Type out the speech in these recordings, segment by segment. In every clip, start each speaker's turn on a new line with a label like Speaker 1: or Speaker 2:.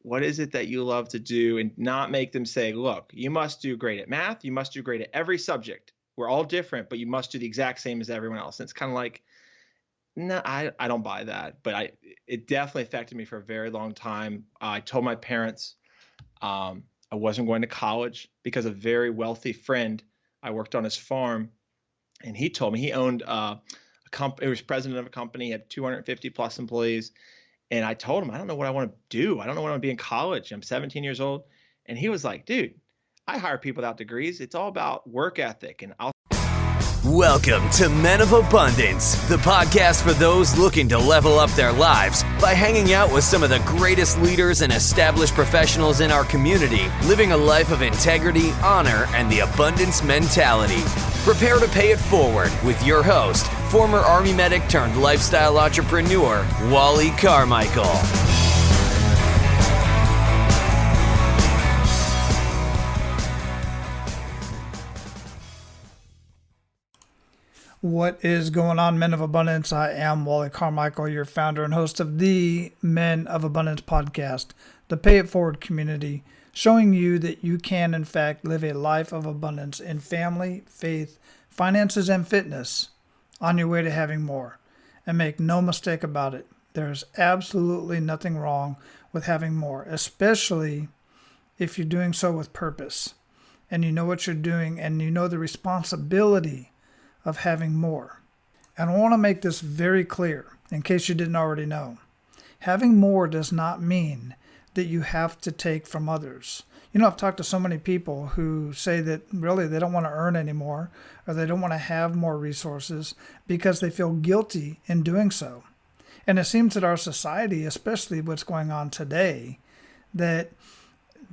Speaker 1: what is it that you love to do, and not make them say, look, you must do great at math. You must do great at every subject. We're all different, but you must do the exact same as everyone else. And it's kind of like, no, I don't buy that, but it definitely affected me for a very long time. I told my parents I wasn't going to college because a very wealthy friend, I worked on his farm, and he told me he owned a company. He was president of a company, had 250 plus employees. And I told him, I don't know what I want to do. I don't know what I want to be in college. I'm 17 years old. And he was like, dude, I hire people without degrees. It's all about work ethic. And I'll
Speaker 2: Welcome to Men of Abundance, the podcast for those looking to level up their lives by hanging out with some of the greatest leaders and established professionals in our community, living a life of integrity, honor, and the abundance mentality. Prepare to pay it forward with your host, former Army medic turned lifestyle entrepreneur, Wally Carmichael.
Speaker 3: What is going on, Men of Abundance? I am Wally Carmichael, your founder and host of the Men of Abundance podcast, the Pay It Forward community, showing you that you can, in fact, live a life of abundance in family, faith, finances, and fitness on your way to having more. And make no mistake about it, there is absolutely nothing wrong with having more, especially if you're doing so with purpose and you know what you're doing and you know the responsibility of having more. And I want to make this very clear in case you didn't already know. Having more does not mean that you have to take from others. You know, I've talked to so many people who say that really they don't want to earn anymore, or they don't want to have more resources because they feel guilty in doing so. And it seems that our society, especially what's going on today, that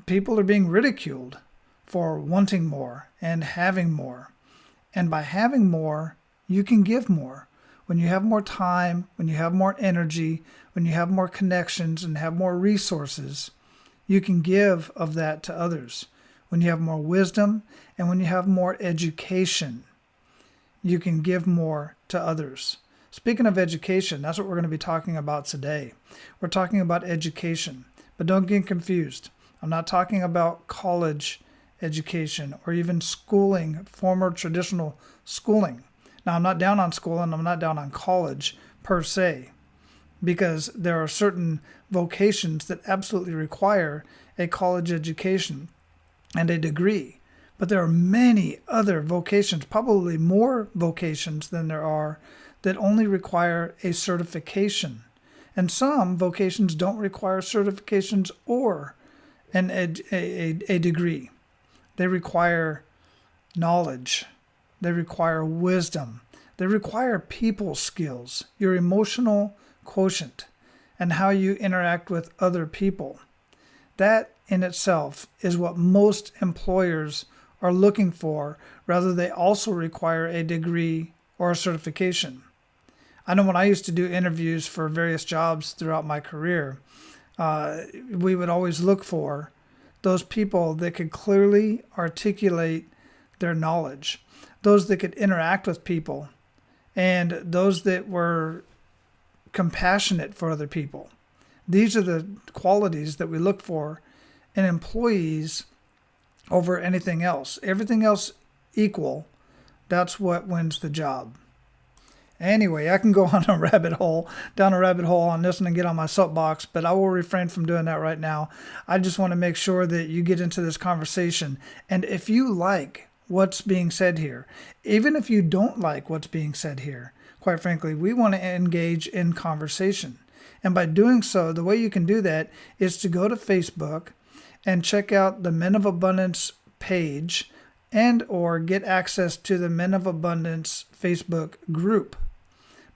Speaker 3: people are being ridiculed for wanting more and having more. And by having more, you can give more. When you have more time, when you have more energy, when you have more connections and have more resources, you can give of that to others. When you have more wisdom and when you have more education, you can give more to others. Speaking of education, that's what we're going to be talking about today. We're talking about education, but don't get confused. I'm not talking about college education or even schooling, former traditional schooling. Now, I'm not down on school and I'm not down on college per se, because there are certain vocations that absolutely require a college education and a degree. But there are many other vocations, probably more vocations than there are, that only require a certification. And some vocations don't require certifications or a degree. They require knowledge. They require wisdom. They require people skills, your emotional quotient, and how you interact with other people. That in itself is what most employers are looking for, rather they also require a degree or a certification. I know when I used to do interviews for various jobs throughout my career, we would always look for those people that could clearly articulate their knowledge, those that could interact with people, and those that were compassionate for other people. These are the qualities that we look for in employees over anything else. Everything else equal, that's what wins the job. Anyway, I can go down a rabbit hole on this one and get on my soapbox, but I will refrain from doing that right now. I just want to make sure that you get into this conversation. And if you like what's being said here, even if you don't like what's being said here, quite frankly, we want to engage in conversation. And by doing so, the way you can do that is to go to Facebook and check out the Men of Abundance page and or get access to the Men of Abundance Facebook group.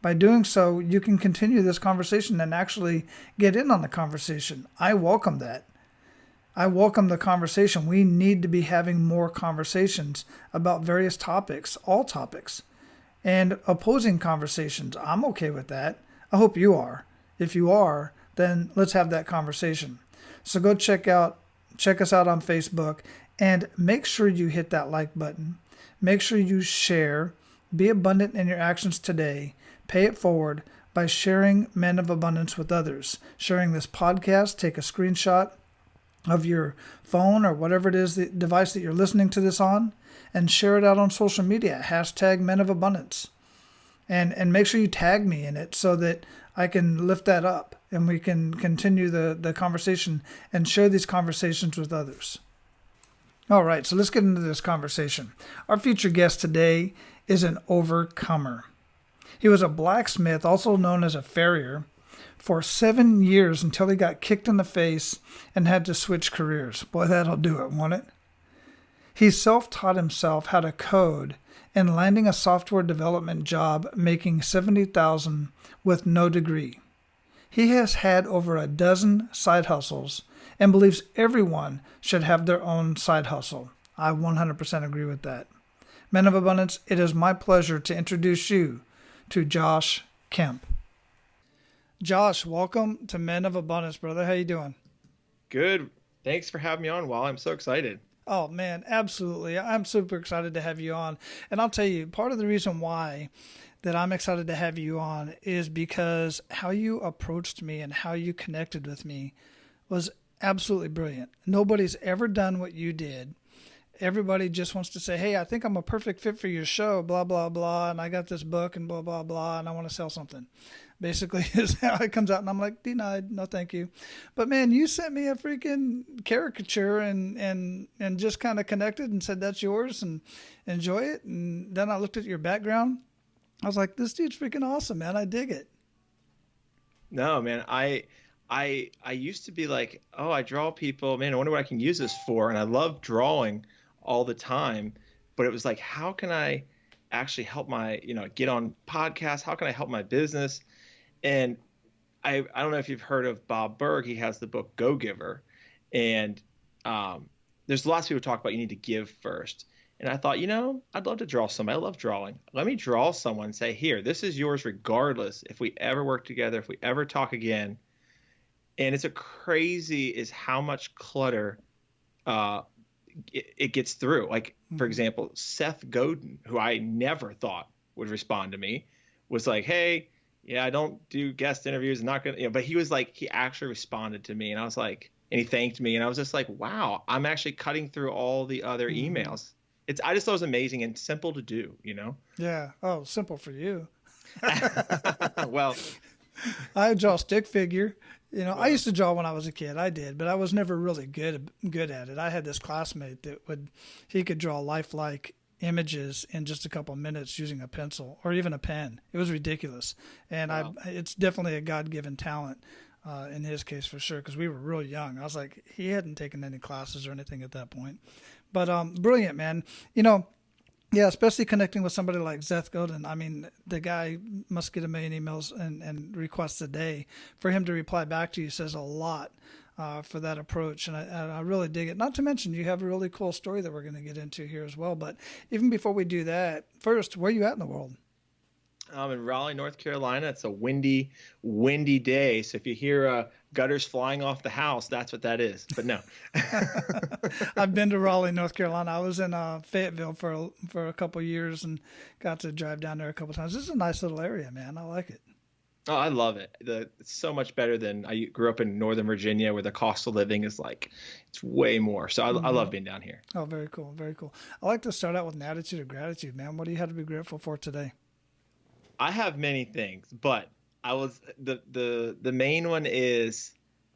Speaker 3: By doing so, you can continue this conversation and actually get in on the conversation. I welcome that. I welcome the conversation. We need to be having more conversations about various topics, all topics, and opposing conversations. I'm okay with that. I hope you are. If you are, then let's have that conversation. So go check us out on Facebook, and make sure you hit that like button. Make sure you share. Be abundant in your actions today. Pay it forward by sharing Men of Abundance with others. Sharing this podcast, take a screenshot of your phone or whatever it is, the device that you're listening to this on, and share it out on social media. Hashtag Men of Abundance. And make sure you tag me in it so that I can lift that up and we can continue the conversation and share these conversations with others. All right, so let's get into this conversation. Our featured guest today is an overcomer. He was a blacksmith, also known as a farrier, for 7 years until he got kicked in the face and had to switch careers. Boy, that'll do it, won't it? He self-taught himself how to code and landing a software development job making $70,000 with no degree. He has had over a dozen side hustles and believes everyone should have their own side hustle. I 100% agree with that. Men of Abundance, it is my pleasure to introduce you to Josh Kemp. Josh, welcome to Men of Abundance, brother. How you doing?
Speaker 1: Good. Thanks for having me on, Wally. I'm so excited.
Speaker 3: Oh, man, absolutely. I'm super excited to have you on. And I'll tell you, part of the reason why that I'm excited to have you on is because how you approached me and how you connected with me was absolutely brilliant. Nobody's ever done what you did. Everybody just wants to say, hey, I think I'm a perfect fit for your show, blah, blah, blah, and I got this book and blah, blah, blah, and I want to sell something. Basically is how it comes out, and I'm like, denied, no thank you. But, man, you sent me a freaking caricature and just kind of connected and said that's yours and enjoy it. And then I looked at your background. I was like, this dude's freaking awesome, man. I dig it.
Speaker 1: No, man, I used to be like, oh, I draw people. Man, I wonder what I can use this for. And I love drawing all the time. But it was like, how can I actually help my, get on podcasts? How can I help my business? And I don't know if you've heard of Bob Berg. He has the book Go Giver. And there's lots of people talk about you need to give first. And I thought, I'd love to draw somebody. I love drawing. Let me draw someone and say, here, this is yours regardless if we ever work together, if we ever talk again. And it's crazy is how much clutter it gets through. Like, for example, Seth Godin, who I never thought would respond to me, was like, hey, yeah, I don't do guest interviews. I'm not going to, but he was like, he actually responded to me. And I was like, and he thanked me. And I was just like, wow, I'm actually cutting through all the other emails. I just thought it was amazing and simple to do,
Speaker 3: Yeah. Oh, simple for you.
Speaker 1: Well,
Speaker 3: I draw stick figure. I used to draw when I was a kid. I did, but I was never really good at it. I had this classmate that he could draw lifelike images in just a couple of minutes using a pencil or even a pen. It was ridiculous. And wow. It's definitely a God-given talent in his case for sure, because we were real young. I was like, he hadn't taken any classes or anything at that point. But brilliant, man. Yeah, especially connecting with somebody like Seth Godin. I mean, the guy must get 1 million emails and requests a day. For him to reply back to you says a lot for that approach, and I really dig it. Not to mention, you have a really cool story that we're going to get into here as well. But even before we do that, first, where are you at in the world?
Speaker 1: I'm in Raleigh, North Carolina. It's a windy day. So if you hear gutters flying off the house, that's what that is. But no.
Speaker 3: I've been to Raleigh, North Carolina. I was in Fayetteville for a couple of years and got to drive down there a couple of times. This is a nice little area, man. I like it.
Speaker 1: Oh, I love it. It's so much better than I grew up in Northern Virginia, where the cost of living is it's way more. So I love being down here.
Speaker 3: Oh, very cool. Very cool. I like to start out with an attitude of gratitude, man. What do you have to be grateful for today?
Speaker 1: I have many things, but the main one is,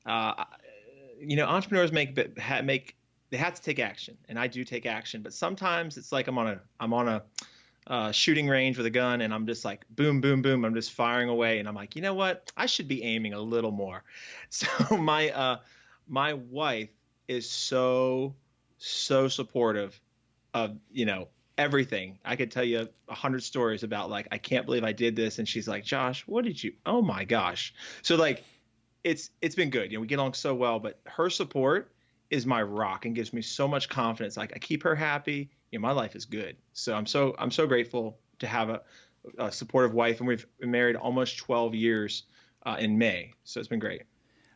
Speaker 1: entrepreneurs they have to take action, and I do take action. But sometimes it's like I'm on a shooting range with a gun, and I'm just like boom, boom, boom. I'm just firing away, and I'm like, you know what? I should be aiming a little more. So my wife is so supportive of everything. I could tell you 100 stories about I can't believe I did this. And she's like, Josh, what did you, oh my gosh. So it's been good. We get along so well, but her support is my rock and gives me so much confidence. I keep her happy. My life is good. So I'm so grateful to have a supportive wife, and we've been married almost 12 years in May. So it's been great.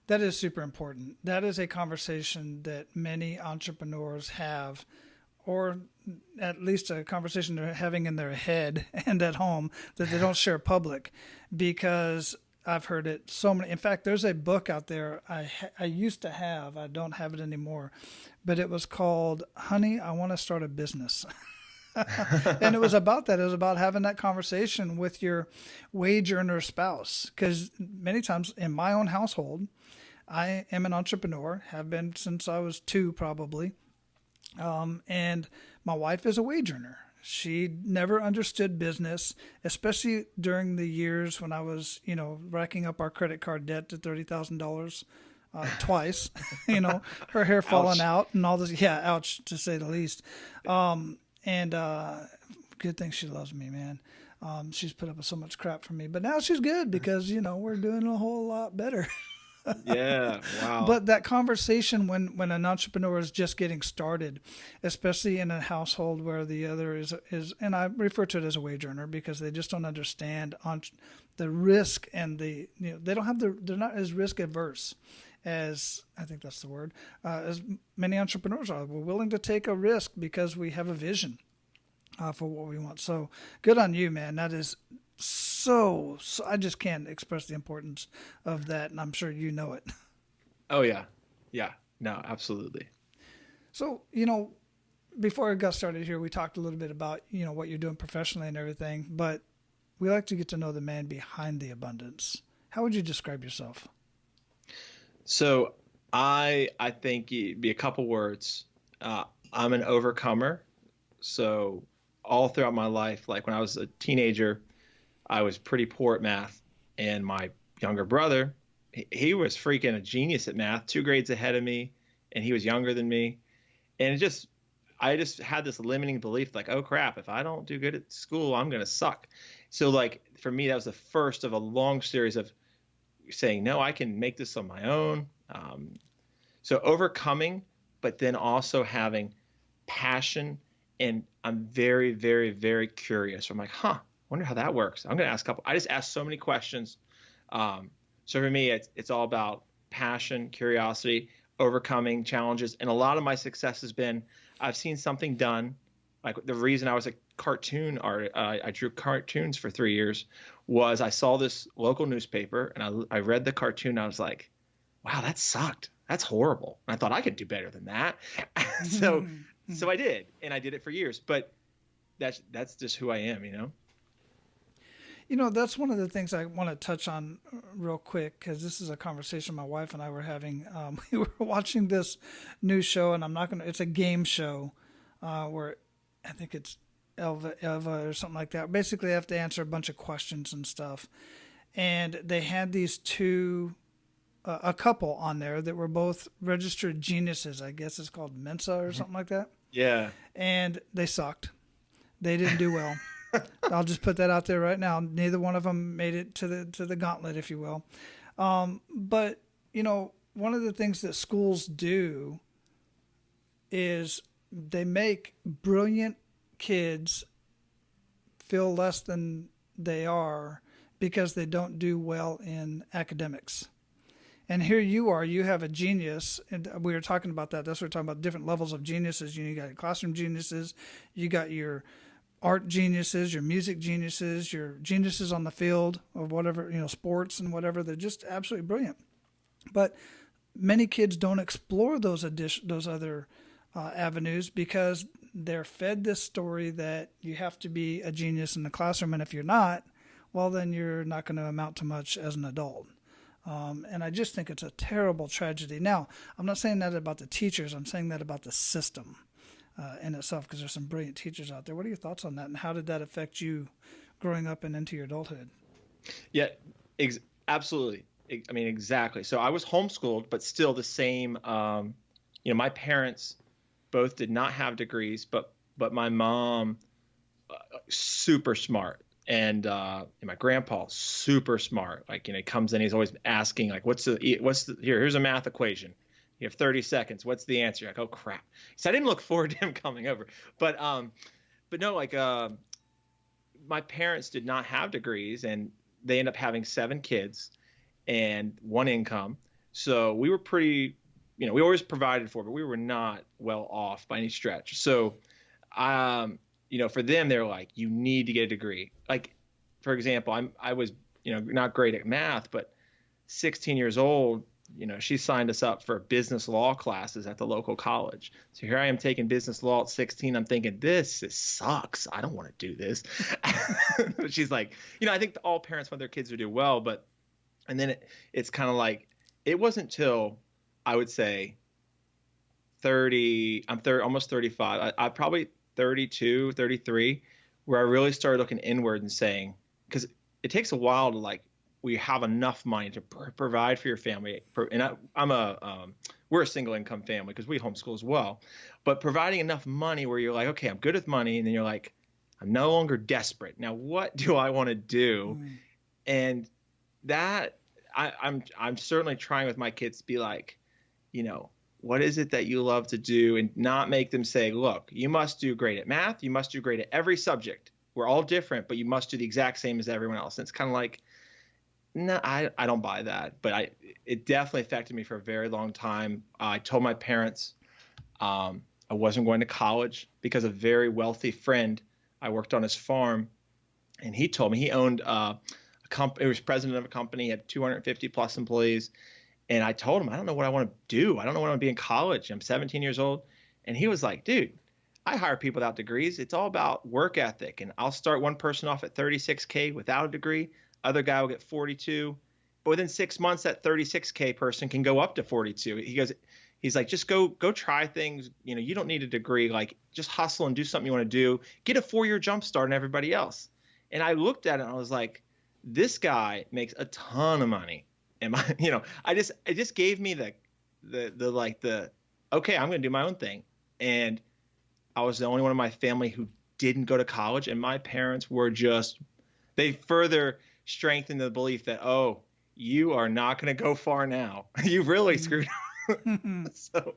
Speaker 3: That is super important. That is a conversation that many entrepreneurs have, or at least a conversation they're having in their head and at home that they don't share public, because I've heard it so many. In fact, there's a book out there I used to have. I don't have it anymore, but it was called "Honey, I Want to Start a Business." And it was about that. It was about having that conversation with your wage earner spouse. Because many times in my own household, I am an entrepreneur, have been since I was 2 probably. And my wife is a wage earner. She never understood business, especially during the years when I was, racking up our credit card debt to $30,000 twice, her hair falling out and all this. Yeah, ouch, to say the least. And good thing she loves me, man. She's put up with so much crap from me, but now she's good because, we're doing a whole lot better.
Speaker 1: Yeah. Wow.
Speaker 3: But that conversation when an entrepreneur is just getting started, especially in a household where the other is, and I refer to it as a wage earner because they just don't understand the risk and they don't have they're not as risk averse as, I think that's the word, as many entrepreneurs are. We're willing to take a risk because we have a vision for what we want. So good on you, man. That is so I just can't express the importance of that, and I'm sure you know it.
Speaker 1: Oh yeah. No, absolutely.
Speaker 3: So before I got started here, we talked a little bit about what you're doing professionally and everything, but we like to get to know the man behind the abundance. How would you describe yourself?
Speaker 1: So I think it'd be a couple words. I'm an overcomer. So all throughout my life, like when I was a teenager, I was pretty poor at math, and my younger brother, he was freaking a genius at math, 2 grades ahead of me, and he was younger than me. And I just had this limiting belief, like, oh crap, if I don't do good at school, I'm going to suck. So like for me, that was the first of a long series of saying, no, I can make this on my own. So overcoming, but then also having passion. And I'm very, very, very curious. I'm like, wonder how that works. I'm going to ask I just ask so many questions. So for me, it's all about passion, curiosity, overcoming challenges. And a lot of my success has been, I've seen something done. Like the reason I was a cartoon artist, I drew cartoons for 3 years, was I saw this local newspaper and I read the cartoon. And I was like, wow, that sucked. That's horrible. And I thought I could do better than that. So I did, and I did it for years. But that's just who I am,
Speaker 3: That's one of the things I want to touch on real quick, because this is a conversation my wife and I were having. We were watching this new show, and it's a game show where I think it's Eva or something like that. Basically, I have to answer a bunch of questions and stuff. And they had these a couple on there that were both registered geniuses. I guess it's called Mensa or something like that.
Speaker 1: Yeah.
Speaker 3: And they sucked. They didn't do well. I'll just put that out there right now. Neither one of them made it to the gauntlet, if you will. But one of the things that schools do is they make brilliant kids feel less than they are because they don't do well in academics. And here you are, you have a genius, and we were talking about that. That's what we're talking about, different levels of geniuses. You got classroom geniuses, you got your art geniuses, your music geniuses, your geniuses on the field of whatever, sports and whatever. They're just absolutely brilliant. But many kids don't explore those other avenues because they're fed this story that you have to be a genius in the classroom, and if you're not, well, then you're not going to amount to much as an adult. And I just think it's a terrible tragedy. Now, I'm not saying that about the teachers. I'm saying that about the system in itself, because there's some brilliant teachers out there. What are your thoughts on that, and how did that affect you growing up and into your adulthood?
Speaker 1: Yeah, absolutely. I mean, exactly. So I was homeschooled, but still the same. My parents both did not have degrees, but my mom, super smart. And my grandpa, super smart. Like, comes in, he's always asking, like, here's a math equation. You have 30 seconds. What's the answer? Like, oh crap. So I didn't look forward to him coming over. But no, like, my parents did not have degrees, and they end up having 7 kids and 1 income. So we were pretty, we always provided for, but we were not well off by any stretch. So, for them, they're like, you need to get a degree. Like, for example, I was not great at math, but 16 years old, she signed us up for business law classes at the local college. So here I am taking business law at 16. I'm thinking, this sucks. I don't want to do this. But she's like, I think all parents want their kids to do well, and then it's kind of like, it wasn't till I would say 30, almost 35. I probably 32, 33, where I really started looking inward and saying, because it takes a while to we have enough money to provide for your family. And we're a single income family because we homeschool as well, but providing enough money where you're like, okay, I'm good with money. And then you're like, I'm no longer desperate. Now, what do I want to do? And that I'm certainly trying with my kids to be like, what is it that you love to do, and not make them say, look, you must do great at math. You must do great at every subject. We're all different, but you must do the exact same as everyone else. And it's kind of like, no, I don't buy that. But it definitely affected me for a very long time. I told my parents I wasn't going to college because a very wealthy friend, I worked on his farm, and he told me he owned a company. He was president of a company, had 250 plus employees. And I told him, I don't know what I want to do. I don't know what I want to be in college. I'm 17 years old. And he was like, dude, I hire people without degrees. It's all about work ethic. And I'll start one person off at 36K without a degree. Other guy will get 42. But within 6 months, that 36K person can go up to 42. He's like, just go try things. You don't need a degree. Like, just hustle and do something you want to do. Get a 4-year jump start on everybody else. And I looked at it and I was like, this guy makes a ton of money. And it just gave me the okay, I'm going to do my own thing. And I was the only one in my family who didn't go to college. And my parents were they further strengthened the belief that, oh, you are not going to go far now. You really screwed up. So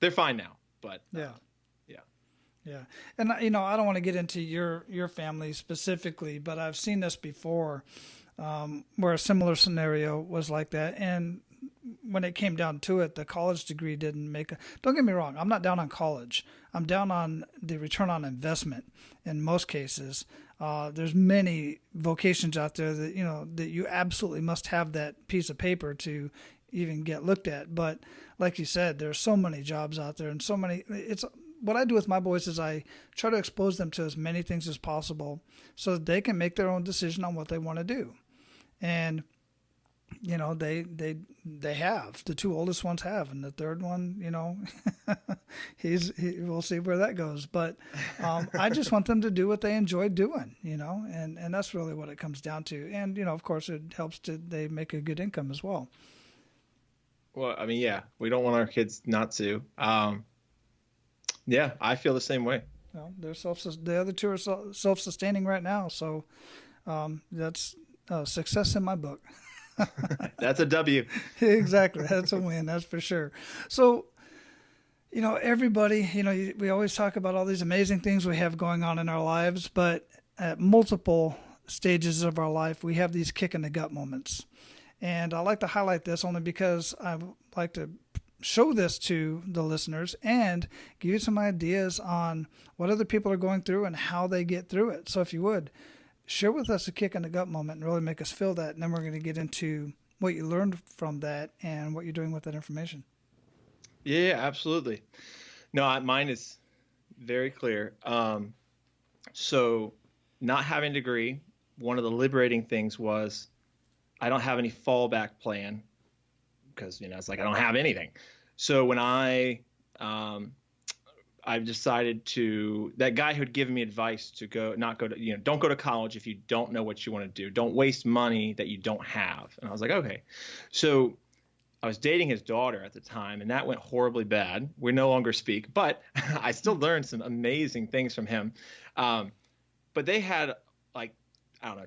Speaker 1: they're fine now. But
Speaker 3: yeah. And I don't want to get into your family specifically, but I've seen this before. Where a similar scenario was like that. And when it came down to it, the college degree didn't don't get me wrong, I'm not down on college. I'm down on the return on investment in most cases. There's many vocations out there that, that you absolutely must have that piece of paper to even get looked at. But like you said, there's so many jobs out there and so many, what I do with my boys is I try to expose them to as many things as possible so that they can make their own decision on what they want to do. And, they have. The 2 oldest ones have. And the third one, we'll see where that goes. But I just want them to do what they enjoy doing, and that's really what it comes down to. And, of course, it helps they make a good income as well.
Speaker 1: Well, I mean, yeah, we don't want our kids not to. Yeah, I feel the same way.
Speaker 3: Well, the other 2 are self-sustaining right now. So that's success in my book.
Speaker 1: That's a W.
Speaker 3: Exactly. That's a win. That's for sure. So, everybody, we always talk about all these amazing things we have going on in our lives, but at multiple stages of our life, we have these kick in the gut moments. And I like to highlight this only because I like to show this to the listeners and give you some ideas on what other people are going through and how they get through it. So if you would, share with us a kick in the gut moment and really make us feel that. And then we're going to get into what you learned from that and what you're doing with that information.
Speaker 1: Yeah, absolutely. No, mine is very clear. So not having a degree, one of the liberating things was I don't have any fallback plan because, it's like I don't have anything. So when I've decided that guy who had given me advice to don't go to college if you don't know what you want to do. Don't waste money that you don't have. And I was like, okay. So I was dating his daughter at the time, and that went horribly bad. We no longer speak, but I still learned some amazing things from him. But they had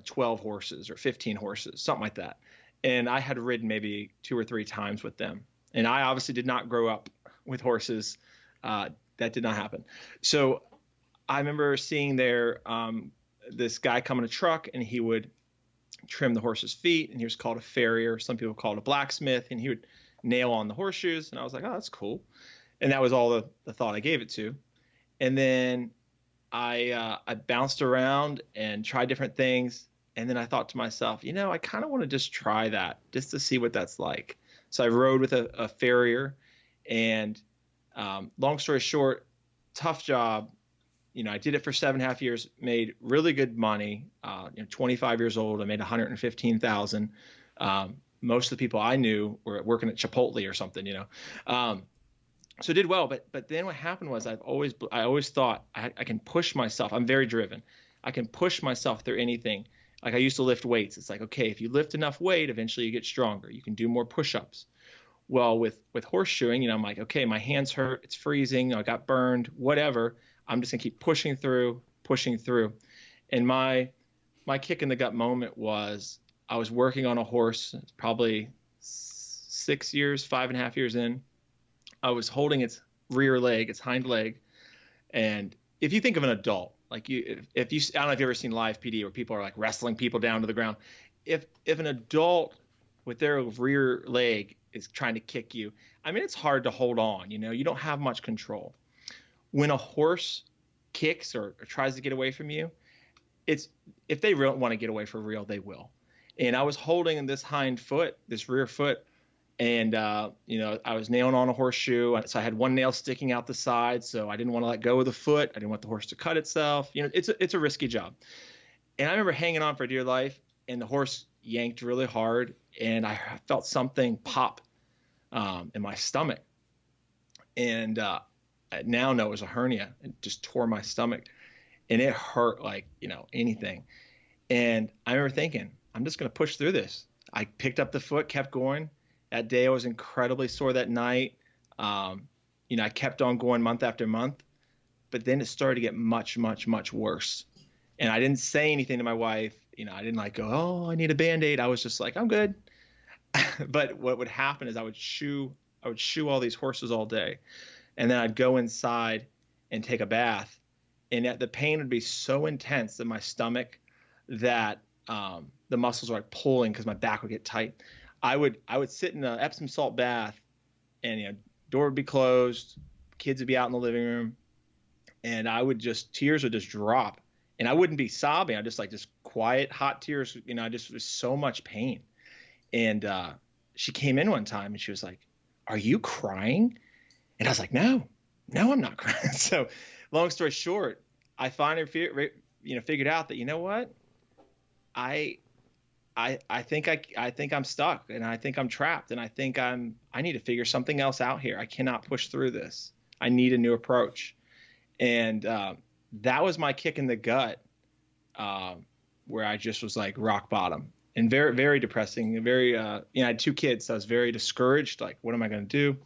Speaker 1: 12 horses or 15 horses, something like that. And I had ridden maybe 2 or 3 times with them. And I obviously did not grow up with horses. That did not happen. So I remember seeing this guy come in a truck, and he would trim the horse's feet, and he was called a farrier. Some people call it a blacksmith, and he would nail on the horseshoes. And I was like, oh, that's cool. And that was all the thought I gave it to. And then I bounced around and tried different things. And then I thought to myself, I kind of want to just try that just to see what that's like. So I rode with a farrier, and long story short, tough job. I did it for 7.5 years, made really good money. 25 years old, I made 115,000. Most of the people I knew were working at Chipotle or something, so did well. But then what happened was I always thought I can push myself. I'm very driven. I can push myself through anything. Like I used to lift weights. It's like, okay, if you lift enough weight, eventually you get stronger. You can do more push-ups. Well, with horseshoeing, I'm like, okay, my hands hurt. It's freezing. I got burned, whatever. I'm just gonna keep pushing through. And my kick in the gut moment was I was working on a horse, probably 6 years, 5.5 years in. I was holding its rear leg, its hind leg. And if you think of an adult, like if you, I don't know if you've ever seen live PD where people are like wrestling people down to the ground. If an adult with their rear leg is trying to kick you, I mean, it's hard to hold on, you don't have much control. When a horse kicks or tries to get away from you, if they really want to get away for real, they will. And I was holding this hind foot, this rear foot, and I was nailing on a horseshoe, so I had one nail sticking out the side, so I didn't want to let go of the foot. I didn't want the horse to cut itself. It's a risky job. And I remember hanging on for dear life, and the horse yanked really hard, and I felt something pop in my stomach. And I now know it was a hernia. It just tore my stomach, and it hurt like, anything. And I remember thinking, I'm just going to push through this. I picked up the foot, kept going. That day I was incredibly sore that night. I kept on going month after month, but then it started to get much, much, much worse. And I didn't say anything to my wife. I didn't like go, oh, I need a Band-Aid. I was just like, I'm good. But what would happen is I would shoe all these horses all day. And then I'd go inside and take a bath. And the pain would be so intense in my stomach that the muscles were like pulling because my back would get tight. I would sit in an Epsom salt bath, and door would be closed, kids would be out in the living room, and tears would just drop, and I wouldn't be sobbing. I just quiet, hot tears. I just was so much pain. And she came in one time and she was like, "Are you crying?" And I was like, No, I'm not crying. So, long story short, I finally figured out that what, I think I'm stuck, and I think I'm trapped, and I think I need to figure something else out here. I cannot push through this. I need a new approach. And that was my kick in the gut, where I just was like rock bottom and very, very depressing. And very, I had 2 kids, so I was very discouraged. Like, what am I going to do?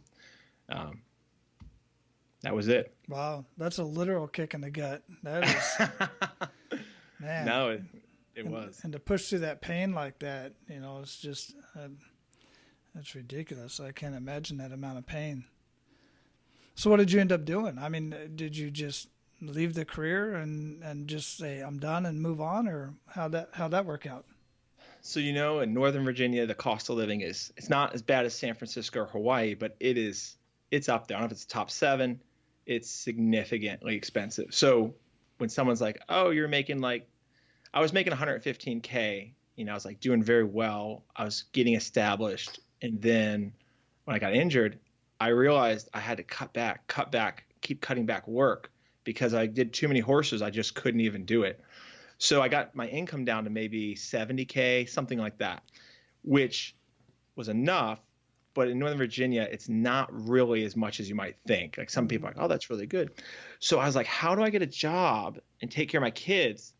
Speaker 1: That was it.
Speaker 3: Wow. That's a literal kick in the gut. That is, man.
Speaker 1: No, it was.
Speaker 3: And to push through that pain like that, it's just, that's ridiculous. I can't imagine that amount of pain. So what did you end up doing? I mean, did you just leave the career and just say, I'm done and move on, or how'd that work out?
Speaker 1: So, in Northern Virginia, the cost of living it's not as bad as San Francisco or Hawaii, but it's up there. I don't know if it's top 7. It's significantly expensive. So when someone's like, oh, you're making I was making 115K, I was like doing very well. I was getting established. And then when I got injured, I realized I had to cut back, keep cutting back work because I did too many horses. I just couldn't even do it. So I got my income down to maybe 70K, something like that, which was enough. But in Northern Virginia, it's not really as much as you might think. Like some people are like, oh, that's really good. So I was like, how do I get a job and take care of my kids?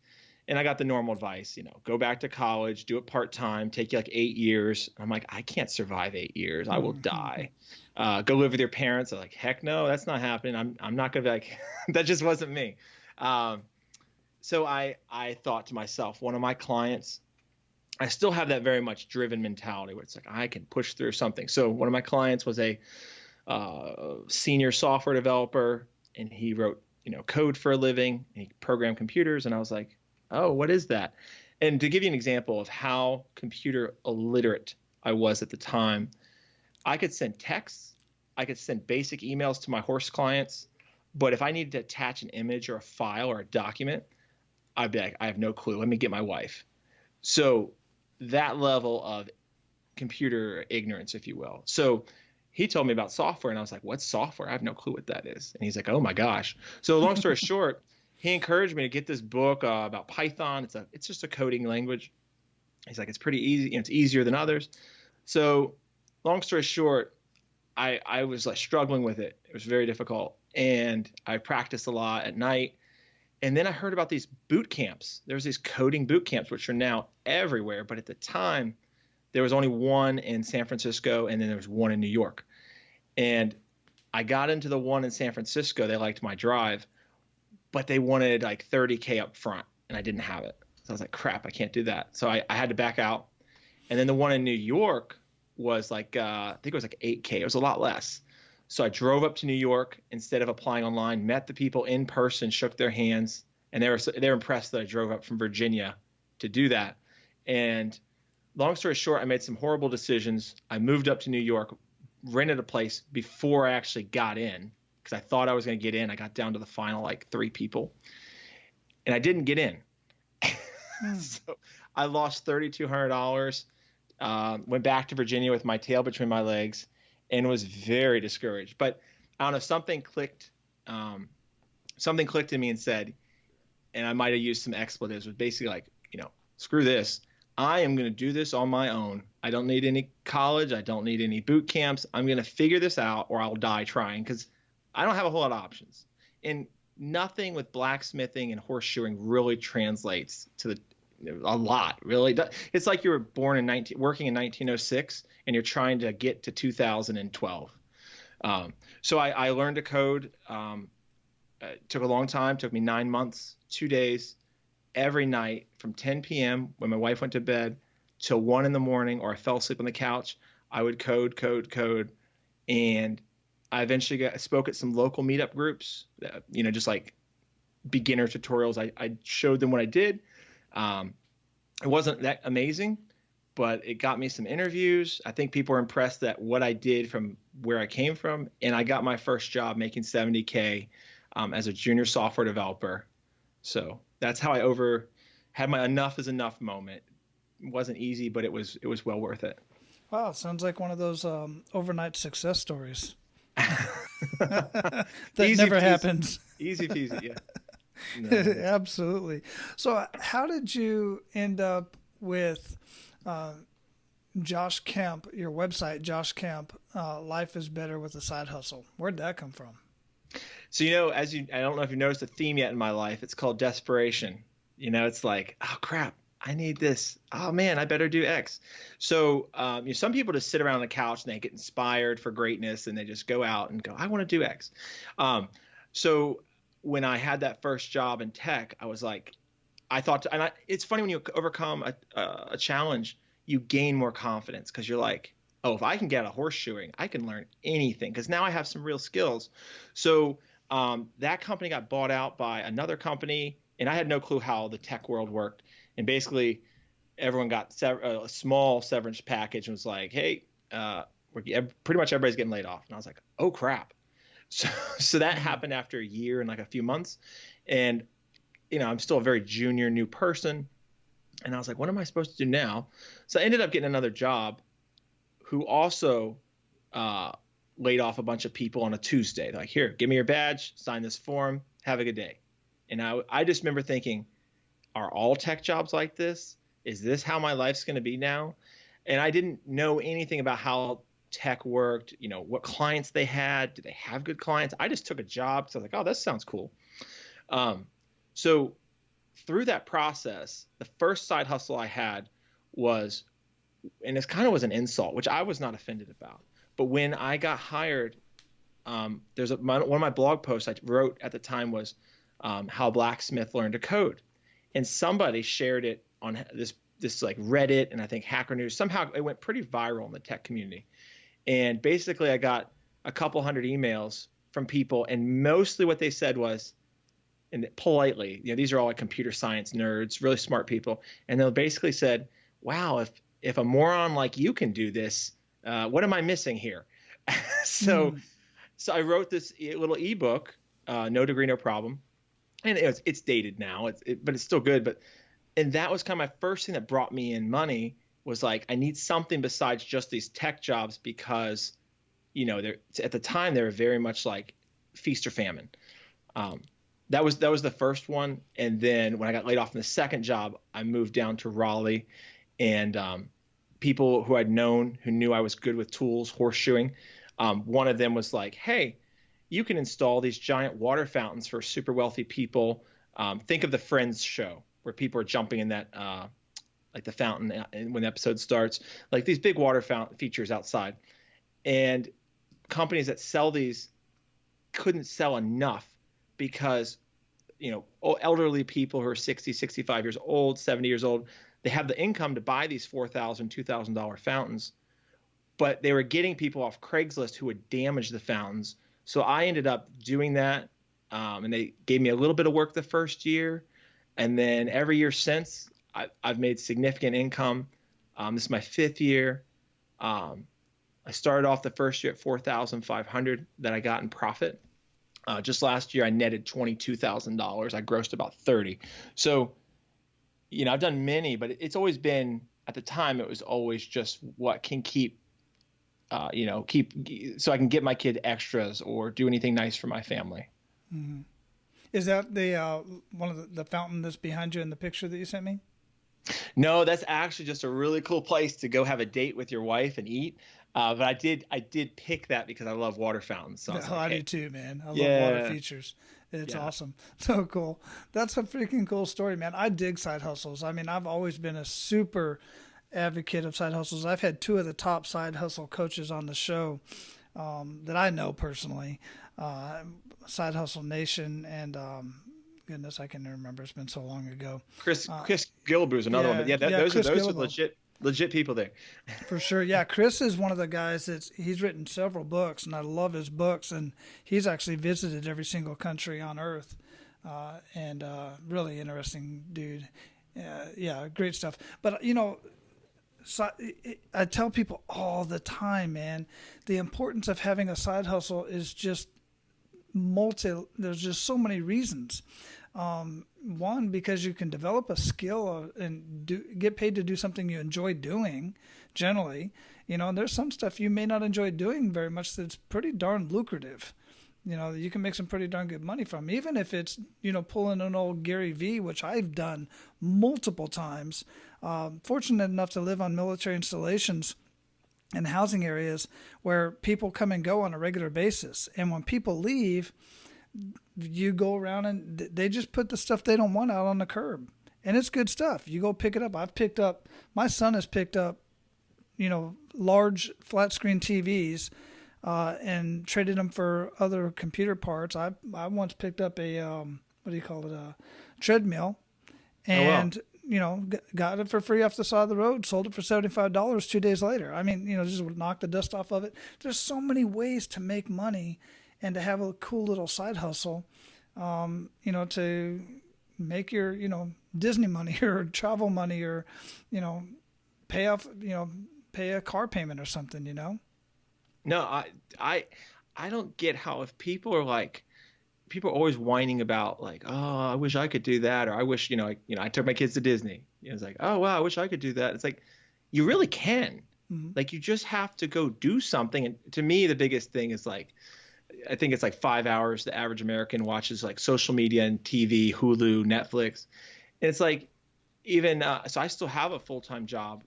Speaker 1: And I got the normal advice, go back to college, do it part-time, take you like 8 years. I'm like, I can't survive 8 years. I will die. Go live with your parents. I'm like, heck no, that's not happening. I'm not going to be like, that just wasn't me. So I thought to myself, one of my clients, I still have that very much driven mentality where it's like, I can push through something. So one of my clients was a senior software developer, and he wrote, code for a living, and he programmed computers. And I was like, oh, what is that? And to give you an example of how computer illiterate I was at the time, I could send texts, I could send basic emails to my horse clients, but if I needed to attach an image or a file or a document, I'd be like, I have no clue. Let me get my wife. So that level of computer ignorance, if you will. So he told me about software, and I was like, what's software? I have no clue what that is. And he's like, oh my gosh. So long story short, he encouraged me to get this book about Python. It's just a coding language. He's like, it's pretty easy. It's easier than others. So long story short, I was like struggling with it. It was very difficult. And I practiced a lot at night. And then I heard about these boot camps. There's these coding boot camps, which are now everywhere. But at the time, there was only one in San Francisco, and then there was one in New York. And I got into the one in San Francisco. They liked my drive, but they wanted like 30K up front, and I didn't have it. So I was like, crap, I can't do that. So I had to back out. And then the one in New York was like, I think it was like 8K. It was a lot less. So I drove up to New York instead of applying online, met the people in person, shook their hands, and they were impressed that I drove up from Virginia to do that. And long story short, I made some horrible decisions. I moved up to New York, rented a place before I actually got in because I thought I was going to get in. I got down to the final like 3 people, and I didn't get in. So I lost $3,200. Went back to Virginia with my tail between my legs and was very discouraged. But I don't know, something clicked in me and said, and I might have used some expletives, was basically like, screw this. I am going to do this on my own. I don't need any college. I don't need any boot camps. I'm going to figure this out or I'll die trying because I don't have a whole lot of options. And nothing with blacksmithing and horseshoeing really translates to a lot, really. It's like you were born working in 1906 and you're trying to get to 2012. So I learned to code. It took a long time. It took me 9 months, 2 days, every night from 10 p.m. when my wife went to bed till 1 in the morning, or I fell asleep on the couch. I would code. And I eventually spoke at some local meetup groups, just like beginner tutorials. I showed them what I did. It wasn't that amazing, but it got me some interviews. I think people were impressed at what I did from where I came from. And I got my first job making $70K as a junior software developer. So that's how I had my enough is enough moment. It wasn't easy, but it was well worth it.
Speaker 3: Wow, sounds like one of those overnight success stories. That never happens.
Speaker 1: Easy peasy, yeah.
Speaker 3: No. Absolutely. So how did you end up with Josh Kemp, your website, Josh Kemp, Life is Better with a Side Hustle? Where'd that come from?
Speaker 1: So, I don't know if you've noticed a theme yet in my life. It's called desperation. It's like, oh, crap, I need this. Oh, man, I better do X. So some people just sit around on the couch and they get inspired for greatness and they just go out and go, I want to do X. So when I had that first job in tech, I was like, it's funny when you overcome a challenge, you gain more confidence because you're like, oh, if I can get out of horseshoeing, I can learn anything because now I have some real skills. So that company got bought out by another company, and I had no clue how the tech world worked. And basically, everyone got a small severance package and was like, hey, pretty much everybody's getting laid off. And I was like, oh, crap. So that happened after a year and like a few months. And, I'm still a very junior new person. And I was like, what am I supposed to do now? So I ended up getting another job who also laid off a bunch of people on a Tuesday. They're like, here, give me your badge, sign this form, have a good day. And I just remember thinking, are all tech jobs like this? Is this how my life's going to be now? And I didn't know anything about how tech worked, what clients they had. Did they have good clients? I just took a job. So I was like, oh, that sounds cool. So through that process, the first side hustle I had was, and this kind of was an insult, which I was not offended about. But when I got hired, there's one of my blog posts I wrote at the time was how a blacksmith learned to code. And somebody shared it on this like Reddit and I think Hacker News. Somehow it went pretty viral in the tech community. And basically I got a couple hundred emails from people, and mostly what they said was, and politely, these are all like computer science nerds, really smart people. And they basically said, wow, if a moron like you can do this, what am I missing here? So I wrote this little ebook, No Degree, No Problem. And it's dated now, but it's still good. And that was kind of my first thing that brought me in money, was like, I need something besides just these tech jobs, because, at the time they were very much like feast or famine. That was the first one. And then when I got laid off in the second job, I moved down to Raleigh, and people who I'd known who knew I was good with tools, horseshoeing. One of them was like, hey, you can install these giant water fountains for super wealthy people. Think of the Friends show where people are jumping in that, like the fountain when the episode starts, like these big water fountain features outside. And companies that sell these couldn't sell enough because, elderly people who are 60, 65 years old, 70 years old, they have the income to buy these $4,000, $2,000 fountains, but they were getting people off Craigslist who would damage the fountains. So I ended up doing that, and they gave me a little bit of work the first year, and then every year since, I've made significant income. This is my 5th year. I started off the first year at $4,500 that I got in profit. Just last year, I netted $22,000. I grossed about 30. So, I've done many, but it's always been, at the time, it was always just what can keep so I can get my kid extras or do anything nice for my family.
Speaker 3: Mm-hmm. Is that the one of the fountain that's behind you in the picture that you sent me?
Speaker 1: No, that's actually just a really cool place to go have a date with your wife and eat. But I did pick that because I love water fountains. So
Speaker 3: I do too, man. I love water features. It's awesome. So cool. That's a freaking cool story, man. I dig side hustles. I mean, I've always been a super advocate of side hustles. I've had 2 of the top side hustle coaches on the show that I know personally, Side Hustle Nation and goodness, I can't remember. It's been so long ago.
Speaker 1: Chris Gilbrew's another one, but those are legit people there.
Speaker 3: For sure. Yeah. Chris is one of the guys he's written several books, and I love his books, and he's actually visited every single country on earth. And really interesting dude. Great stuff. But so I tell people all the time, man, the importance of having a side hustle is just there's just so many reasons. One, because you can develop a skill and get paid to do something you enjoy doing. Generally, there's some stuff you may not enjoy doing very much that's pretty darn lucrative. You can make some pretty darn good money from, even if it's, pulling an old Gary V, which I've done multiple times. Fortunate enough to live on military installations and housing areas where people come and go on a regular basis. And when people leave, you go around and they just put the stuff they don't want out on the curb. And it's good stuff. You go pick it up. My son has picked up, large flat screen TVs and traded them for other computer parts. I once picked up a treadmill, and got it for free off the side of the road. Sold it for $75 2 days later. I mean, just knock the dust off of it. There's so many ways to make money and to have a cool little side hustle, to make your Disney money or travel money or pay a car payment or something.
Speaker 1: No, I don't get how, if people are always whining about like, oh, I wish I could do that, or I wish, I took my kids to Disney. It's like, oh wow, I wish I could do that. It's like, you really can. Mm-hmm. Like, you just have to go do something. And to me, the biggest thing is like, I think it's like 5 hours the average American watches like social media and TV, Hulu, Netflix. And it's like, even so I still have a full-time job,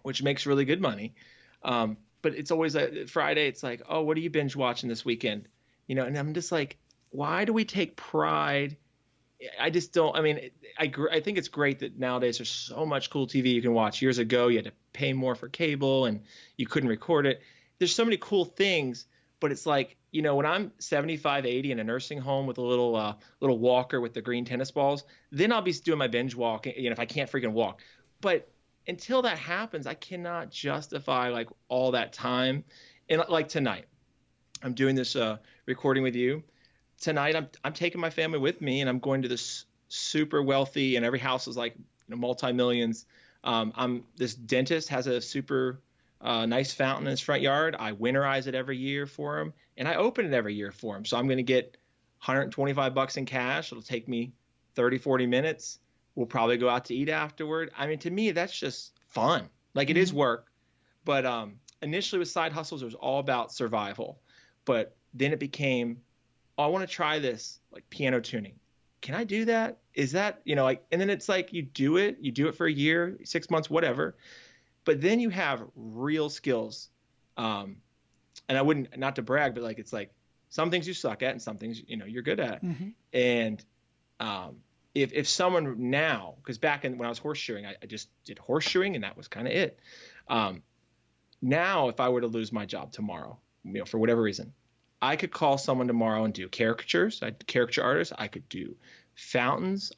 Speaker 1: which makes really good money. But it's always Friday. It's like, oh, what are you binge watching this weekend? And I'm just like, why do we take pride? I just don't. I mean, I think it's great that nowadays there's so much cool TV you can watch. Years ago, you had to pay more for cable and you couldn't record it. There's so many cool things, but it's like, when I'm 75, 80 in a nursing home with a little walker with the green tennis balls, then I'll be doing my binge walk, if I can't freaking walk. But until that happens, I cannot justify like all that time. And like tonight, I'm doing this recording with you. Tonight, I'm taking my family with me, and I'm going to this super wealthy, and every house is like multi-millions. This dentist has a super nice fountain in his front yard. I winterize it every year for him, and I open it every year for him. So I'm going to get $125 in cash. It'll take me 30, 40 minutes. We'll probably go out to eat afterward. I mean, to me, that's just fun. Like it is work, but initially with side hustles, it was all about survival. But then it became, oh, I want to try this, like piano tuning. Can I do that? Is that, like, and then it's like you do it for a year, 6 months, whatever. But then you have real skills. And I wouldn't, not to brag, but like, it's like some things you suck at and some things, you're good at. And if someone now, because back when I was horseshoeing, I just did horseshoeing and that was kind of it. Now, if I were to lose my job tomorrow, for whatever reason, I could call someone tomorrow and do caricatures. I caricature artists. I could do fountains.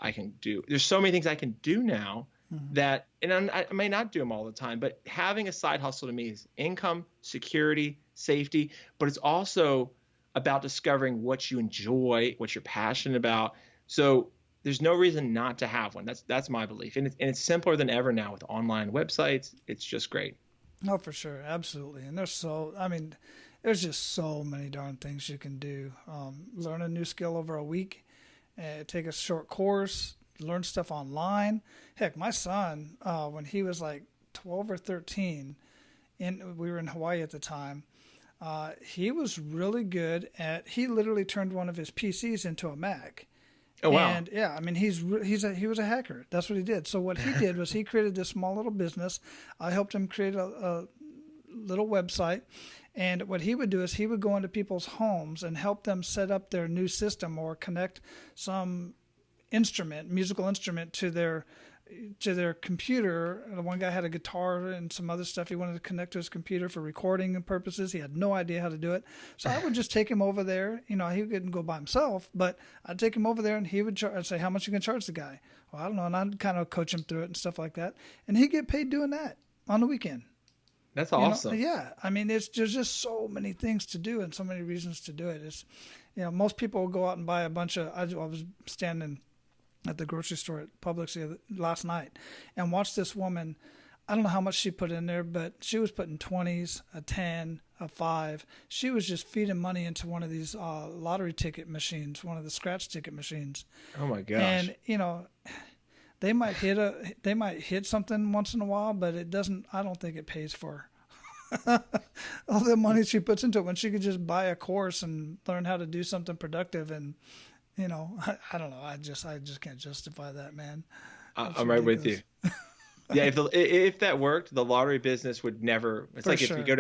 Speaker 1: There's so many things I can do now that, and I may not do them all the time, but having a side hustle to me is income, security, safety, but it's also about discovering what you enjoy, what you're passionate about. So there's no reason not to have one. That's my belief. And it's simpler than ever now with online websites. It's just great.
Speaker 3: Oh, for sure. Absolutely. And there's just so many darn things you can do. Learn a new skill over a week, take a short course, learn stuff online. Heck, my son, when he was like 12 or 13, we were in Hawaii at the time, he was really good he literally turned one of his PCs into a Mac.
Speaker 1: Oh, wow.
Speaker 3: And yeah, I mean, he was a hacker. That's what he did. So what he did was he created this small little business. I helped him create a little website. And what he would do is he would go into people's homes and help them set up their new system or connect some musical instrument to their computer. The one guy had a guitar and some other stuff he wanted to connect to his computer for recording and purposes. He had no idea how to do it. So I would just take him over there. He couldn't go by himself, but I'd take him over there and he would I'd say, how much you can charge the guy? Well, I don't know. And I'd kind of coach him through it and stuff like that. And he'd get paid doing that on the weekend.
Speaker 1: That's awesome.
Speaker 3: Yeah. I mean, there's just so many things to do and so many reasons to do it. It's, most people will go out and buy a bunch of, I was standing at the grocery store at Publix last night and watched this woman. I don't know how much she put in there, but she was putting 20s, a 10, a 5. She was just feeding money into one of these lottery ticket machines, one of the scratch ticket machines.
Speaker 1: Oh my gosh.
Speaker 3: And, they might hit something once in a while, but it doesn't, I don't think it pays for all the money she puts into it when she could just buy a course and learn how to do something productive. And, I don't know. I just can't justify that, man.
Speaker 1: I'm right with you. Yeah. If that worked, the lottery business would never, it's like if you go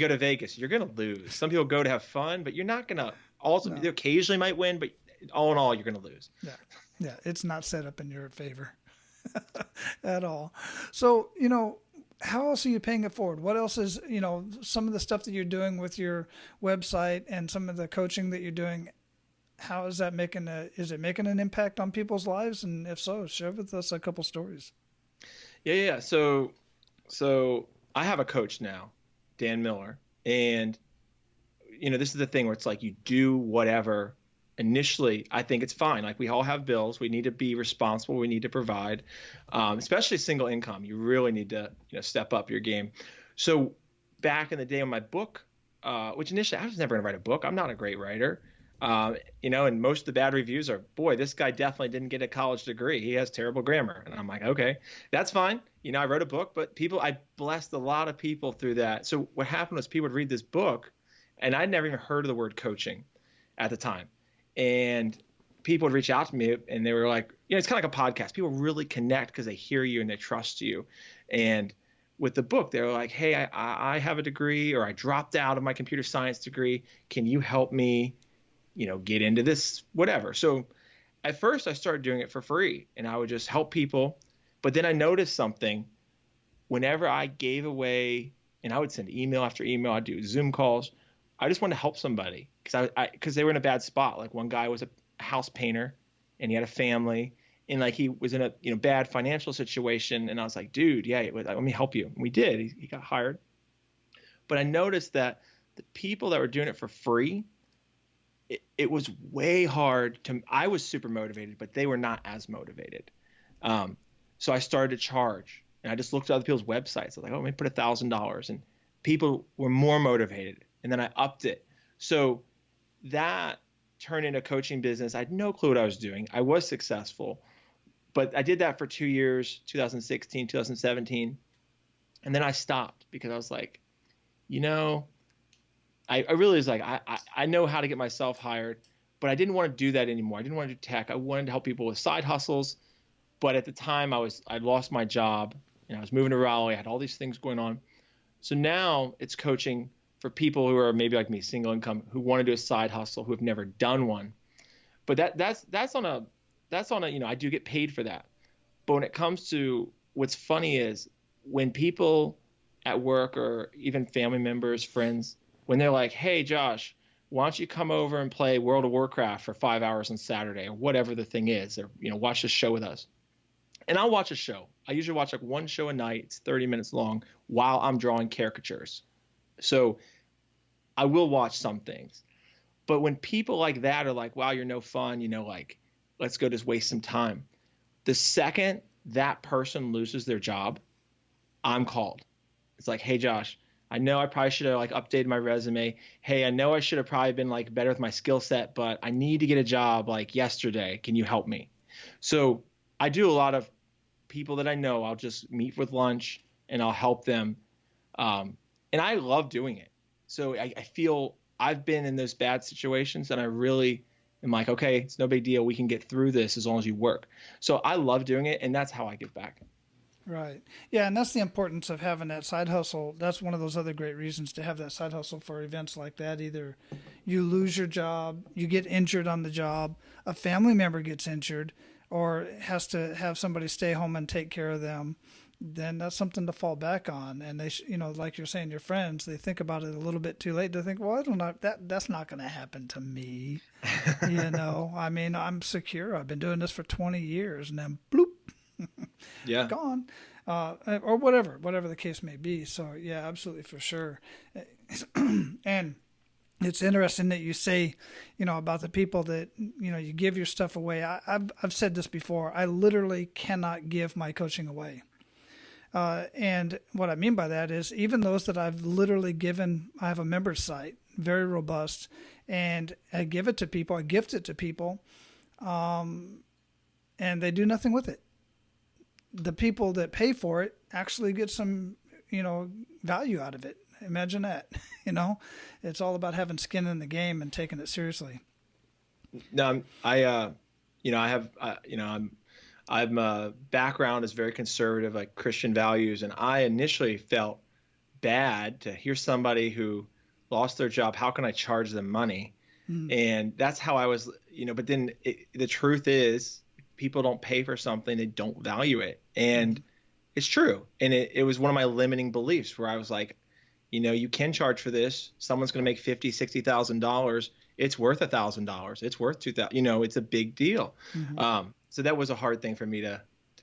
Speaker 1: to Vegas, you're going to lose. Some people go to have fun, but you're not going to you occasionally might win, but all in all, you're going to lose.
Speaker 3: Yeah. Yeah. It's not set up in your favor. At all. So, how else are you paying it forward? What else is, some of the stuff that you're doing with your website and some of the coaching that you're doing, how is that is it making an impact on people's lives? And if so, share with us a couple stories.
Speaker 1: Yeah. So I have a coach now, Dan Miller, and this is the thing where it's like you do whatever. Initially, I think it's fine. Like we all have bills. We need to be responsible. We need to provide, especially single income. You really need to, step up your game. So back in the day on my book, which initially I was never going to write a book. I'm not a great writer. And most of the bad reviews are, boy, this guy definitely didn't get a college degree. He has terrible grammar. And I'm like, okay, that's fine. I wrote a book, but I blessed a lot of people through that. So what happened was people would read this book and I'd never even heard of the word coaching at the time. And people would reach out to me and they were like, it's kind of like a podcast. People really connect because they hear you and they trust you. And with the book, they were like, hey, I have a degree, or I dropped out of my computer science degree. Can you help me, get into this, whatever. So at first I started doing it for free and I would just help people. But then I noticed something whenever I gave away, and I would send email after email, I'd do Zoom calls. I just wanted to help somebody because they were in a bad spot. Like one guy was a house painter and he had a family and like he was in a bad financial situation. And I was like, dude, yeah, let me help you. And we did. He got hired. But I noticed that the people that were doing it for free, it was way hard I was super motivated, but they were not as motivated. So I started to charge and I just looked at other people's websites. I was like, let me put $1,000, and people were more motivated. And then I upped it. So that turned into a coaching business. I had no clue what I was doing. I was successful, But I did that for 2 years, 2016, 2017. And then I stopped because I was like, I really was like, I know how to get myself hired, but I didn't want to do that anymore. I didn't want to do tech. I wanted to help people with side hustles. But at the time I'd lost my job and I was moving to Raleigh. I had all these things going on. So now it's coaching for people who are maybe like me, single income, who want to do a side hustle, who have never done one. But that's on a, I do get paid for that. But when it comes to what's funny is when people at work or even family members, friends, when they're like, hey, Josh, why don't you come over and play World of Warcraft for 5 hours on Saturday or whatever the thing is, or, watch this show with us. And I'll watch a show. I usually watch like one show a night. It's 30 minutes long while I'm drawing caricatures. So I will watch some things. But when people like that are like, wow, you're no fun, like, let's go just waste some time. The second that person loses their job, I'm called. It's like, hey, Josh, I know I probably should have like updated my resume. Hey, I know I should have probably been like better with my skill set, but I need to get a job like yesterday. Can you help me? So I do a lot of people that I know. I'll just meet with lunch and I'll help them. And I love doing it. So I feel I've been in those bad situations and I really am like, okay, it's no big deal. We can get through this as long as you work. So I love doing it. And that's how I give back.
Speaker 3: Right. Yeah, and that's the importance of having that side hustle. That's one of those other great reasons to have that side hustle for events like that. Either you lose your job, you get injured on the job, a family member gets injured, or has to have somebody stay home and take care of them, then that's something to fall back on. And they, like you're saying, your friends, they think about it a little bit too late. They think, well, I don't know, that's not going to happen to me. I mean, I'm secure. I've been doing this for 20 years, and then bloop.
Speaker 1: Yeah.
Speaker 3: Gone, or whatever the case may be. So yeah, absolutely, for sure. And it's interesting that you say, about the people that, you give your stuff away. I've said this before. I literally cannot give my coaching away. And what I mean by that is even those that I've literally given, I have a member's site, very robust, and I give it to people, I gift it to people, and they do nothing with it. The people that pay for it actually get some, value out of it. Imagine that, it's all about having skin in the game and taking it seriously.
Speaker 1: No, I'm background is very conservative, like Christian values. And I initially felt bad to hear somebody who lost their job. How can I charge them money? And that's how I was, but then the truth is, people don't pay for something, they don't value it. And it's true. And it was one of my limiting beliefs where I was like, you can charge for this. Someone's going to make $50,000, $60,000. It's worth $1,000. It's worth $2,000. It's a big deal. So that was a hard thing for me to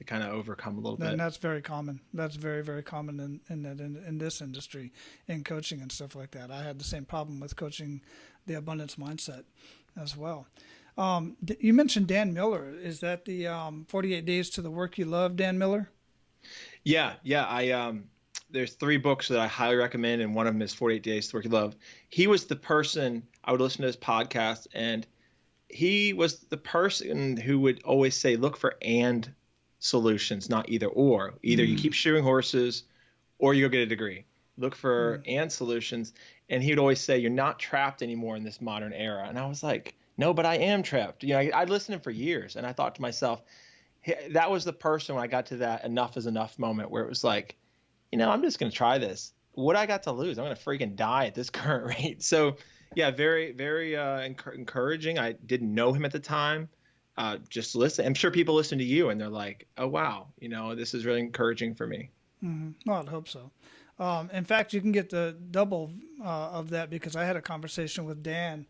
Speaker 1: kind of overcome a little bit.
Speaker 3: And that's very common. That's very, very common in this industry, in coaching and stuff like that. I had the same problem with coaching the abundance mindset as well. You mentioned Dan Miller. Is that the 48 Days to the Work You Love, Dan Miller?
Speaker 1: Yeah. There's 3 books that I highly recommend, and one of them is 48 Days to the Work You Love. He was the person, I would listen to his podcast, and he was the person who would always say, look for and solutions, not either or. Either you keep shoeing horses or you go get a degree. Look for and solutions. And he would always say, you're not trapped anymore in this modern era. And I was like, no, but I am trapped. I'd listened to him for years, and I thought to myself, that was the person when I got to that enough is enough moment where it was like, I'm just going to try this. What I got to lose? I'm going to freaking die at this current rate. So yeah, very, very encouraging. I didn't know him at the time. Just listen. I'm sure people listen to you and they're like, oh, wow, this is really encouraging for me.
Speaker 3: Well, I'd hope so. In fact, you can get the double of that because I had a conversation with Dan.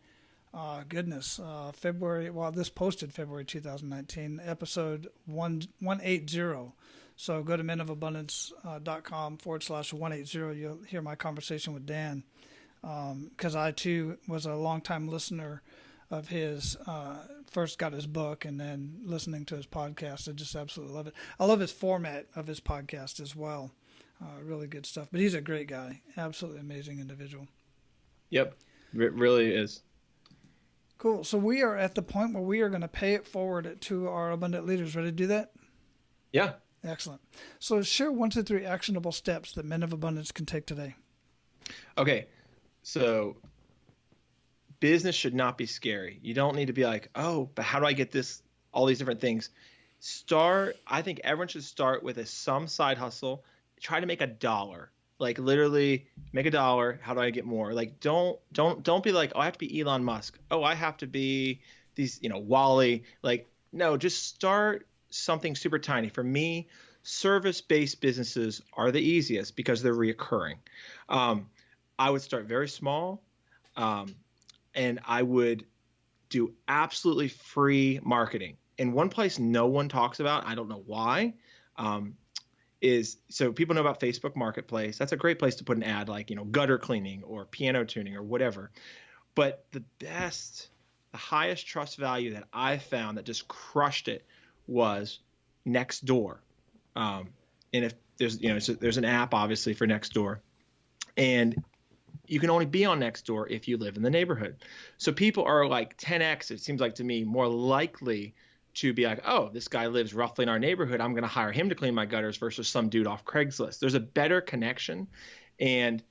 Speaker 3: February. Well, this posted February 2019, episode 180. So go to menofabundance.com/180. You'll hear my conversation with Dan. Because I too was a longtime listener of his. First got his book and then listening to his podcast. I just absolutely love it. I love his format of his podcast as well. Really good stuff. But he's a great guy. Absolutely amazing individual.
Speaker 1: Yep, it really is.
Speaker 3: Cool. So we are at the point where we are going to pay it forward to our abundant leaders. Ready to do that?
Speaker 1: Yeah.
Speaker 3: Excellent. So share 1 to 3 actionable steps that men of abundance can take today.
Speaker 1: Okay. So business should not be scary. You don't need to be like, oh, but how do I get this? All these different things. I think everyone should start with some side hustle. Try to make $1. Like literally make $1. How do I get more? Like don't be like, oh, I have to be Elon Musk. Oh, I have to be Wally. Like, no, just start something super tiny. For me, service-based businesses are the easiest because they're reoccurring. I would start very small. Um, and I would do absolutely free marketing. And one place no one talks about, I don't know why, is so people know about Facebook Marketplace. That's a great place to put an ad like, gutter cleaning or piano tuning or whatever. But the highest trust value that I found that just crushed it was Nextdoor. And if there's an app obviously for Nextdoor. And you can only be on Nextdoor if you live in the neighborhood. So people are like 10x, it seems like to me, more likely to be like, oh, this guy lives roughly in our neighborhood. I'm going to hire him to clean my gutters versus some dude off Craigslist. There's a better connection. And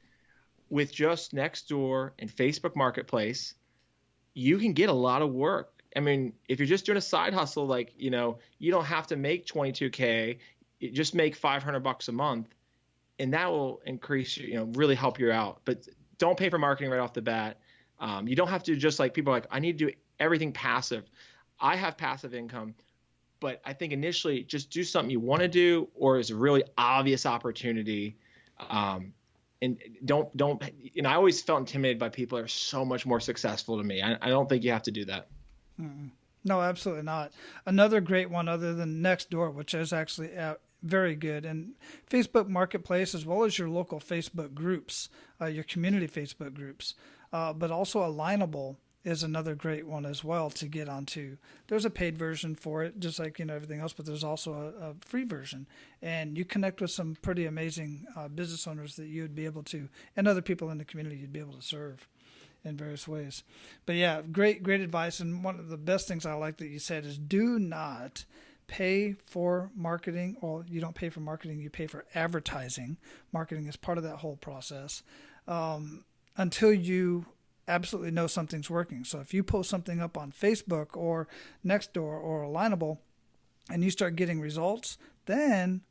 Speaker 1: with just Nextdoor and Facebook Marketplace, you can get a lot of work. I mean, if you're just doing a side hustle, like, you don't have to make 22K, you just make $500 a month. And that will increase, really help you out. But don't pay for marketing right off the bat. You don't have to just like people are like, I need to do everything passive. I have passive income, but I think initially just do something you want to do or is a really obvious opportunity. And don't, I always felt intimidated by people that are so much more successful to me. I don't think you have to do that.
Speaker 3: Mm-mm. No, absolutely not. Another great one other than Nextdoor, which is actually very good, and Facebook Marketplace, as well as your local Facebook groups, your community Facebook groups, but also Alignable is another great one as well to get onto. There's a paid version for it, just like everything else, but there's also a free version, and you connect with some pretty amazing business owners that you would be able to, and other people in the community you'd be able to serve in various ways. But yeah, great advice. And one of the best things I like that you said is do not pay for marketing, or you don't pay for marketing, you pay for advertising. Marketing is part of that whole process until you absolutely know something's working. So if you post something up on Facebook or Nextdoor or Alignable and you start getting results, then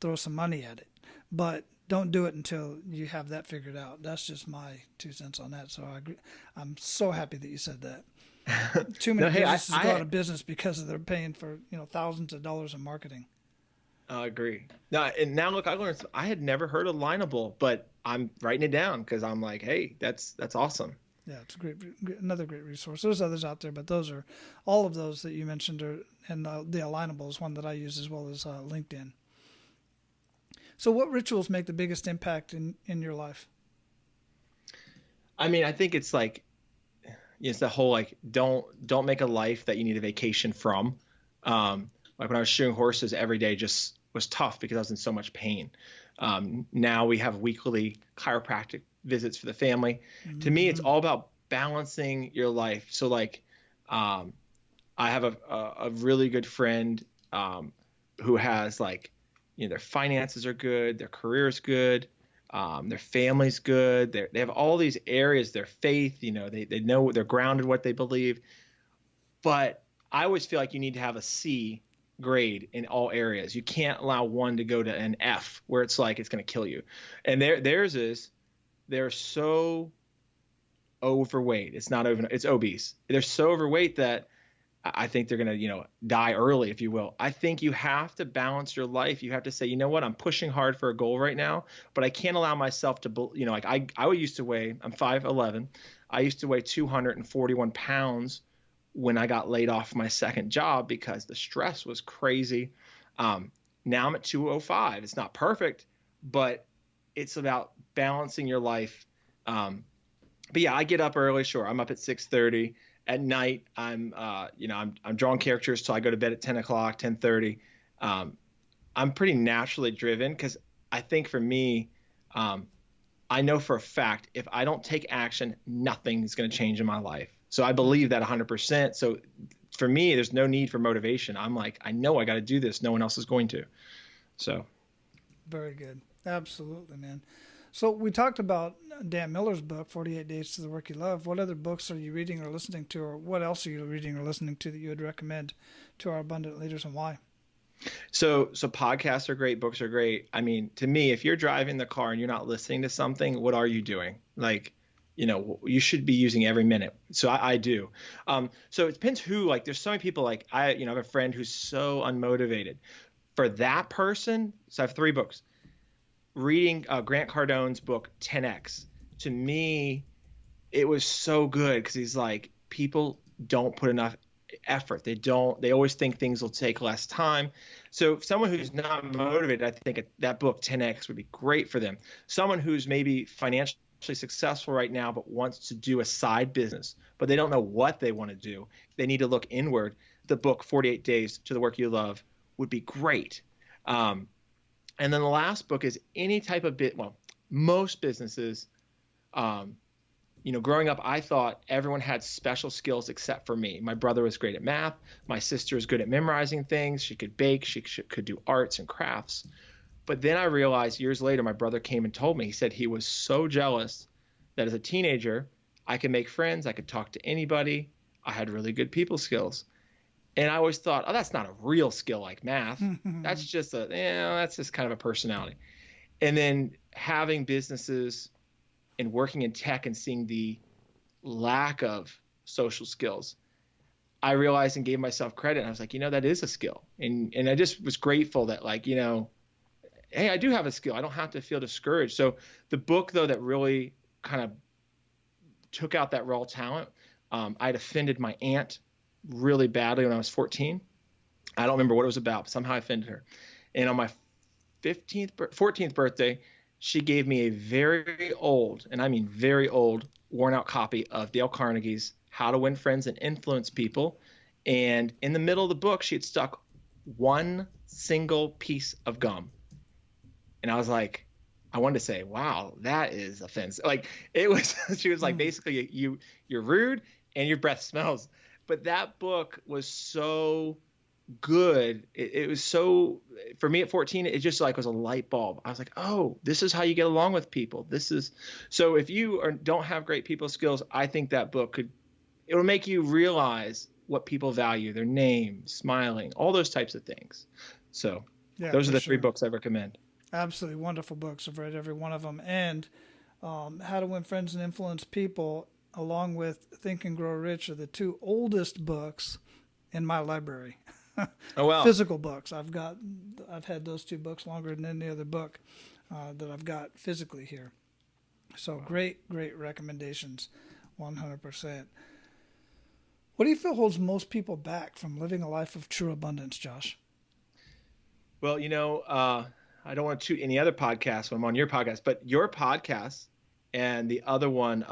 Speaker 3: throw some money at it. But don't do it until you have that figured out. That's just my 2 cents on that. So I agree. I'm so happy that you said that. Too many businesses go out of business because they're paying for thousands of dollars in marketing.
Speaker 1: I agree. Now look, I learned. I had never heard of Lineable, but I'm writing it down because I'm like, hey, that's awesome.
Speaker 3: Yeah, it's another great resource. There's others out there, but those are all of those that you mentioned and the Alignable is one that I use as well as LinkedIn. So what rituals make the biggest impact in your life?
Speaker 1: I mean, I think it's like, it's the whole, like, don't make a life that you need a vacation from. Like when I was shoeing horses every day just was tough because I was in so much pain. Now we have weekly chiropractic visits for the family. Mm-hmm. To me, it's all about balancing your life. So like, I have a really good friend who has like, their finances are good, their career is good, their family's good. They have all these areas, their faith, they know they're grounded in what they believe. But I always feel like you need to have a C grade in all areas. You can't allow one to go to an F where it's like it's going to kill you. And theirs is they're so overweight. It's not over. It's obese. They're so overweight that I think they're going to, die early, if you will. I think you have to balance your life. You have to say, you know what, I'm pushing hard for a goal right now, but I can't allow myself to, like I used to weigh, I'm 5'11". I used to weigh 241 pounds when I got laid off my second job because the stress was crazy. Now I'm at 205. It's not perfect, but it's about balancing your life. But yeah, I get up early. Sure. I'm up at 6:30. At night, I'm drawing characters till I go to bed at 10 o'clock, 10:30. I'm pretty naturally driven because I think for me, I know for a fact if I don't take action, nothing is going to change in my life. So I believe that 100%. So for me, there's no need for motivation. I'm like, I know I got to do this. No one else is going to. So.
Speaker 3: Very good. Absolutely, man. So we talked about Dan Miller's book, 48 Days to the Work You Love. What other books are you reading or listening to, or what else are you reading or listening to that you would recommend to our abundant leaders, and why?
Speaker 1: So podcasts are great. Books are great. I mean, to me, if you're driving the car and you're not listening to something, what are you doing? Like, you should be using every minute. So I do. So it depends who, like, there's so many people, like I have a friend who's so unmotivated. For that person, so I have 3 books. Reading Grant Cardone's book 10X, to me, it was so good because he's like, people don't put enough effort. They always think things will take less time. So someone who's not motivated, I think that book 10X would be great for them. Someone who's maybe financially successful right now but wants to do a side business, but they don't know what they want to do. They need to look inward. The book 48 Days to the Work You Love would be great. And then the last book is any type of most businesses, growing up, I thought everyone had special skills except for me. My brother was great at math. My sister was good at memorizing things. She could bake. She could do arts and crafts. But then I realized years later, my brother came and told me, he said he was so jealous that as a teenager, I could make friends. I could talk to anybody. I had really good people skills. And I always thought, oh, that's not a real skill like math. That's just that's just kind of a personality. And then having businesses and working in tech and seeing the lack of social skills, I realized and gave myself credit. And I was like, that is a skill. And I just was grateful that, like, hey, I do have a skill. I don't have to feel discouraged. So the book, though, that really kind of took out that raw talent, I'd offended my aunt really badly when I was 14. I don't remember what it was about, but somehow I offended her. And on my 14th birthday, she gave me a very old, and I mean very old, worn out copy of Dale Carnegie's How to Win Friends and Influence People. And in the middle of the book, she had stuck one single piece of gum. And I was like, I wanted to say, wow, that is offensive. Like, it was, she was like, basically, you're rude and your breath smells. But that book was so good. It was so, for me at 14, it just like was a light bulb. I was like, oh, this is how you get along with people. So if you don't have great people skills, I think that book it'll make you realize what people value, their name, smiling, all those types of things. So those are the 3 books I recommend.
Speaker 3: Absolutely wonderful books. I've read every one of them. And How to Win Friends and Influence People, along with Think and Grow Rich, are the 2 oldest books in my library.
Speaker 1: Oh, wow.
Speaker 3: Physical books. I've had those 2 books longer than any other book that I've got physically here. So wow. Great recommendations, 100%. What do you feel holds most people back from living a life of true abundance, Josh?
Speaker 1: Well, I don't want to toot any other podcast when I'm on your podcast, but your podcast and the other one,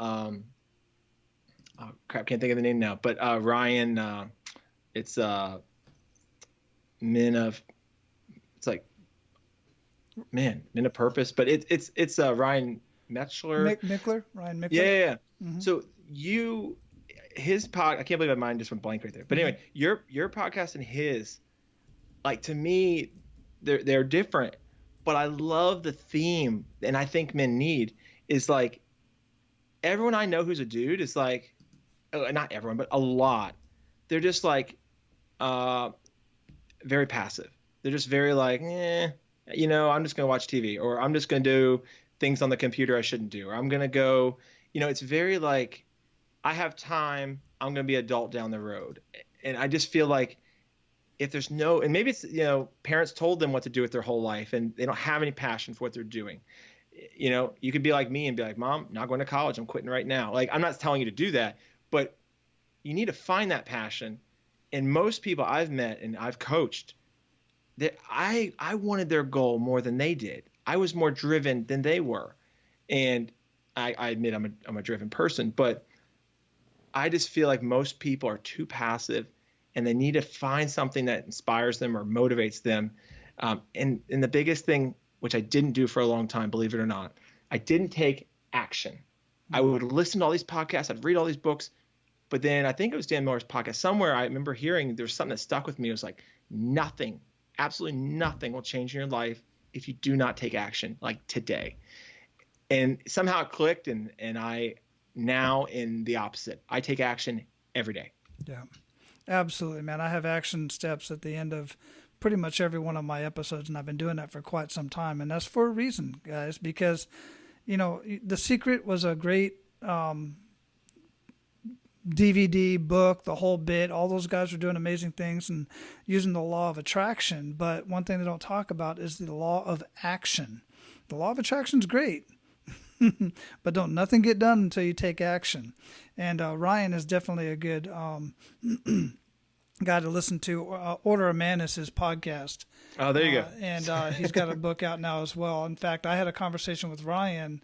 Speaker 1: can't think of the name now, but Ryan, it's Men of Purpose, but it's Ryan Metzler.
Speaker 3: Ryan Mickler.
Speaker 1: Yeah. Mm-hmm. So his pod, I can't believe my mind just went blank right there. But anyway, your podcast and his, like, to me, they're different, but I love the theme, and I think men need is like, everyone I know who's a dude is like, not everyone, but a lot. They're just like, very passive. They're just very like, I'm just going to watch TV, or I'm just going to do things on the computer I shouldn't do, or I'm going to go, it's very like, I have time, I'm going to be adult down the road. And I just feel like if there's and maybe it's, parents told them what to do with their whole life and they don't have any passion for what they're doing. You could be like me and be like, Mom, not going to college, I'm quitting right now. Like, I'm not telling you to do that, but you need to find that passion. And most people I've met and I've coached, that I wanted their goal more than they did. I was more driven than they were. And I admit I'm a driven person, but I just feel like most people are too passive and they need to find something that inspires them or motivates them. And the biggest thing, which I didn't do for a long time, believe it or not, I didn't take action. I would listen to all these podcasts, I'd read all these books, But then I think it was Dan Miller's podcast somewhere. I remember hearing there's something that stuck with me. It was like, nothing, absolutely nothing will change in your life if you do not take action like today. And somehow it clicked. And I now in the opposite, I take action every day.
Speaker 3: Yeah, absolutely, man. I have action steps at the end of pretty much every one of my episodes, and I've been doing that for quite some time. And that's for a reason, guys, because, you know, The Secret was a great DVD, book, the whole bit. All those guys are doing amazing things and using the law of attraction. But one thing they don't talk about is the law of action. The law of attraction is great. But don't nothing get done until you take action. And Ryan is definitely a good guy to listen to. Order of Man is his podcast.
Speaker 1: Oh, there you go.
Speaker 3: And he's got a book out now as well. In fact, I had a conversation with Ryan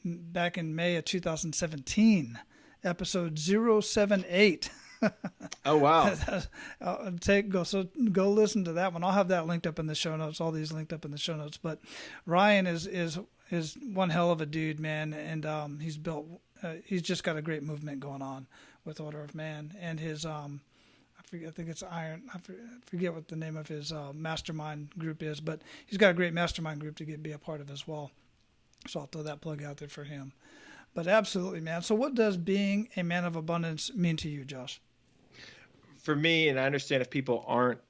Speaker 3: back in May of 2017, episode 078.
Speaker 1: Oh, wow.
Speaker 3: Go listen to that one. I'll have that linked up in the show notes. All these linked up in the show notes. But Ryan is one hell of a dude, man, and he's just got a great movement going on with Order of Man, and his I think it's Iron. I forget what the name of his mastermind group is, but he's got a great mastermind group to be a part of as well. So I'll throw that plug out there for him. But absolutely, man. So what does being a man of abundance mean to you, Josh?
Speaker 1: For me, and I understand if people aren't,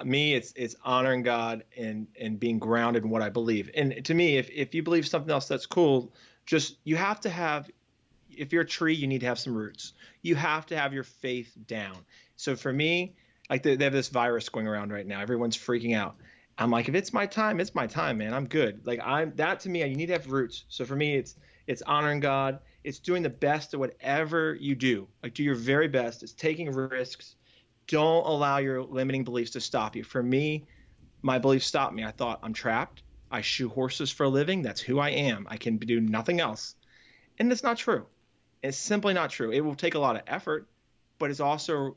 Speaker 1: me, it's honoring God and being grounded in what I believe. And to me, if you believe something else, that's cool. Just, you have to have, if you're a tree, you need to have some roots. You have to have your faith down. So for me, like they have this virus going around right now. Everyone's freaking out. I'm like, if it's my time, it's my time, man. I'm good. Like that to me, you need to have roots. So for me, it's honoring God. It's doing the best at whatever you do. Like, do your very best. It's taking risks. Don't allow your limiting beliefs to stop you. For me, my beliefs stopped me. I thought, I'm trapped. I shoe horses for a living. That's who I am. I can do nothing else. And it's not true. It's simply not true. It will take a lot of effort, but it's also,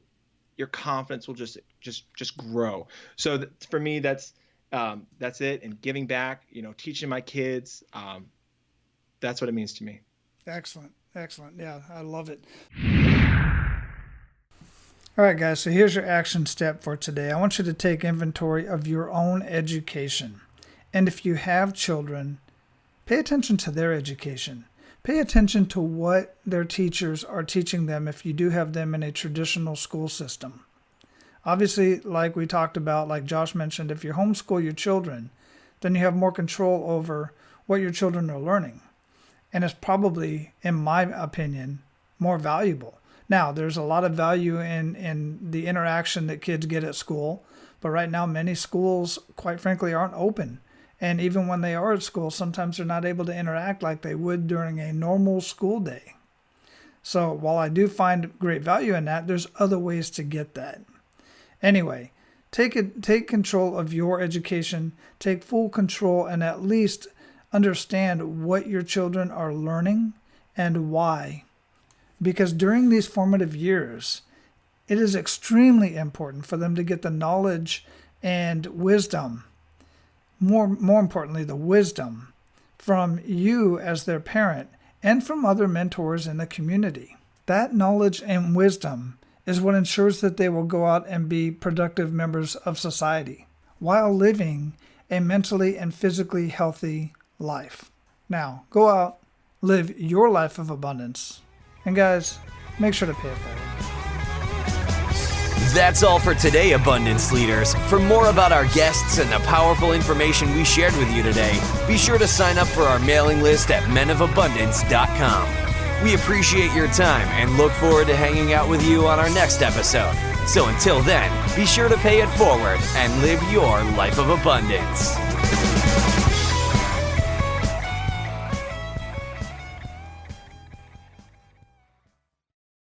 Speaker 1: your confidence will just grow. So for me, that's it. And giving back, teaching my kids, that's what it means to me.
Speaker 3: Excellent. Yeah, I love it. All right, guys, so here's your action step for today. I want you to take inventory of your own education. And if you have children, pay attention to their education. Pay attention to what their teachers are teaching them if you do have them in a traditional school system. Obviously, like we talked about, like Josh mentioned, if you homeschool your children, then you have more control over what your children are learning. And it's probably, in my opinion, more valuable. Now, there's a lot of value in the interaction that kids get at school, but right now many schools, quite frankly, aren't open. And even when they are at school, sometimes they're not able to interact like they would during a normal school day. So while I do find great value in that, there's other ways to get that. Anyway, take control of your education, take full control, and at least understand what your children are learning and why. Because during these formative years, it is extremely important for them to get the knowledge and wisdom, more importantly, the wisdom from you as their parent and from other mentors in the community. That knowledge and wisdom is what ensures that they will go out and be productive members of society while living a mentally and physically healthy life. Now, go out, live your life of abundance. And guys, make sure to pay it forward.
Speaker 2: That's all for today, Abundance Leaders. For more about our guests and the powerful information we shared with you today, be sure to sign up for our mailing list at menofabundance.com. We appreciate your time and look forward to hanging out with you on our next episode. So until then, be sure to pay it forward and live your life of abundance.